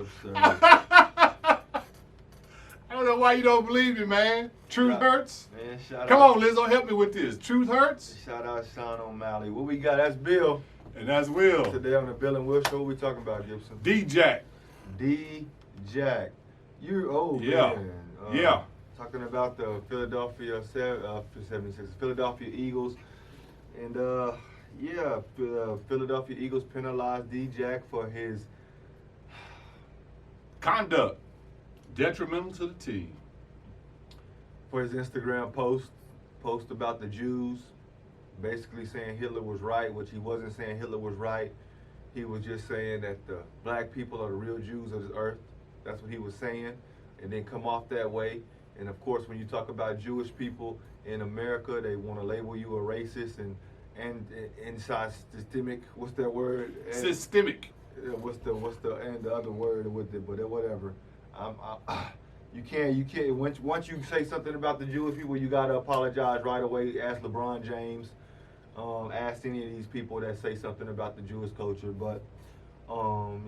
absurd. I don't know why you don't believe me, man. Truth hurts. Man, Come on, Lizzo, help me with this. Truth hurts. Shout out Sean O'Malley. What we got? That's Bill. And that's Will. Today on the Bill and Will Show, what we talking about, Gibson? D-Jack. D-Jack. Yeah. Man. Talking about the Philadelphia 76ers, Philadelphia Eagles. And, Philadelphia Eagles penalized D-Jack for his Conduct detrimental to the team. For his Instagram post about the Jews, basically saying Hitler was right, which he wasn't saying Hitler was right. He was just saying that the black people are the real Jews of this earth. That's what he was saying, and then come off that way. And of course, when you talk about Jewish people in America, they want to label you a racist and systemic. What's that word? Systemic. What's the and the other word with it? But whatever. You can't. Once you say something about the Jewish people, you gotta apologize right away. Ask LeBron James. Ask any of these people that say something about the Jewish culture. But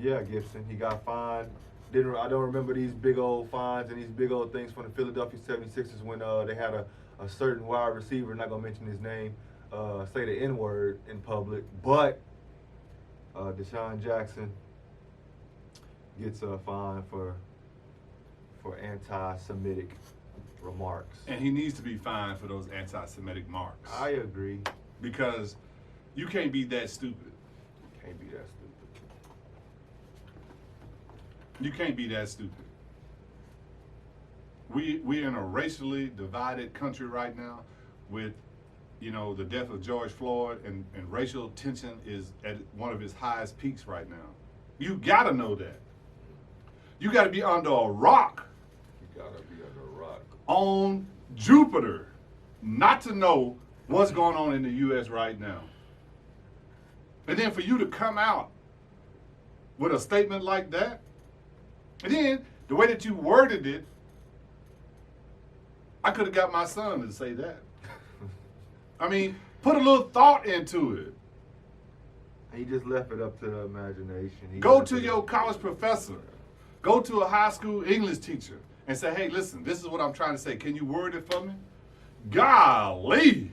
Gibson, he got fined. I don't remember these big old fines and these big old things from the Philadelphia 76ers when they had a certain wide receiver, not gonna mention his name, say the N-word in public. But DeSean Jackson gets a fine for anti-Semitic remarks. And he needs to be fined for those anti-Semitic marks. I agree. Because you can't be that stupid. Can't be that stupid. You can't be that stupid. We're in a racially divided country right now with, the death of George Floyd, and racial tension is at one of its highest peaks right now. You gotta know that. You gotta be under a rock. You gotta be under a rock. On Jupiter, not to know what's going on in the U.S. right now. And then for you to come out with a statement like that, and then the way that you worded it, I could have got my son to say that. I mean, put a little thought into it. He just left it up to the imagination. Go to your college professor. Go to a high school English teacher and say, hey, listen, this is what I'm trying to say. Can you word it for me? Golly.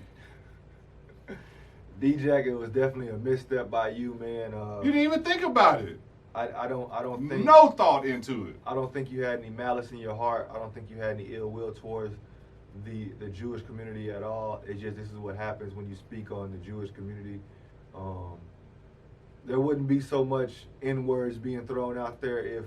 D-Jack, it was definitely a misstep by you, man. You didn't even think about it. I don't think. No thought into it. I don't think you had any malice in your heart. I don't think you had any ill will towards the Jewish community at all. It's just this is what happens when you speak on the Jewish community. There wouldn't be so much N-words being thrown out there if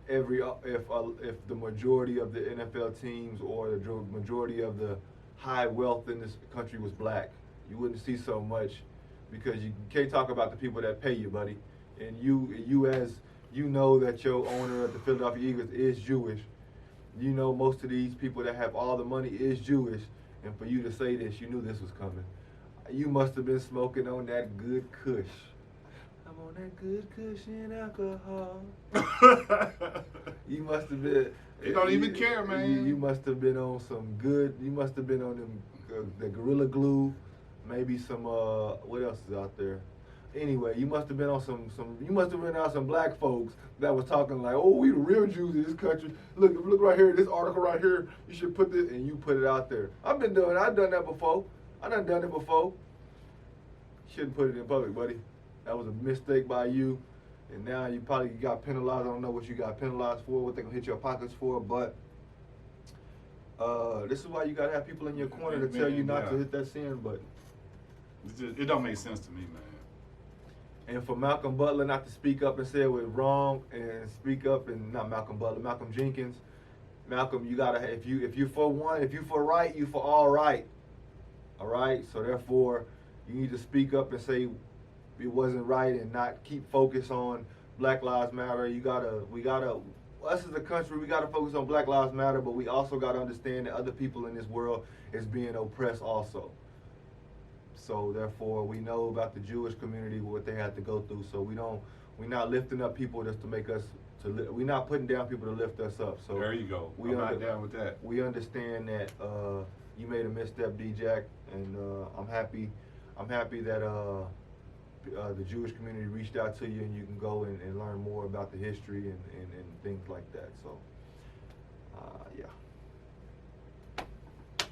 the majority of the NFL teams or the majority of the high wealth in this country was black. You wouldn't see so much because you can't talk about the people that pay you, buddy. And you as you know that your owner of the Philadelphia Eagles is Jewish. You know most of these people that have all the money is Jewish. And for you to say this, you knew this was coming. You must have been smoking on that good kush. I'm on that good kush and alcohol. You must have been. They don't even care, man. You must have been on some good. You must have been on them the Gorilla Glue, maybe some. What else is out there? Anyway, you must have been on some. You must have been on some black folks that was talking like, "Oh, we the real Jews in this country. Look right here. This article right here. You should put this," and you put it out there. I've done that before. I done it before. Shouldn't put it in public, buddy. That was a mistake by you, and now you probably got penalized. I don't know what you got penalized for, what they gonna hit your pockets for, but this is why you gotta have people in your corner to tell you not to hit that sin button. It don't make sense to me, man. And for Malcolm Butler not to speak up and say it was wrong, and speak up, and not Malcolm Butler, Malcolm Jenkins. Malcolm, you gotta if you for one, if you for right, you for all right. All right. So therefore, you need to speak up and say it wasn't right, and not keep focus on Black Lives Matter. We gotta, us as a country, we gotta focus on Black Lives Matter, but we also gotta understand that other people in this world is being oppressed also. So therefore, we know about the Jewish community, what they had to go through. So we're not lifting up people just to make us, we're not putting down people to lift us up. So there you go. I'm not down with that. We understand that you made a misstep, D-Jack, and I'm happy that the Jewish community reached out to you, and you can go and learn more about the history and things like that. So, yeah.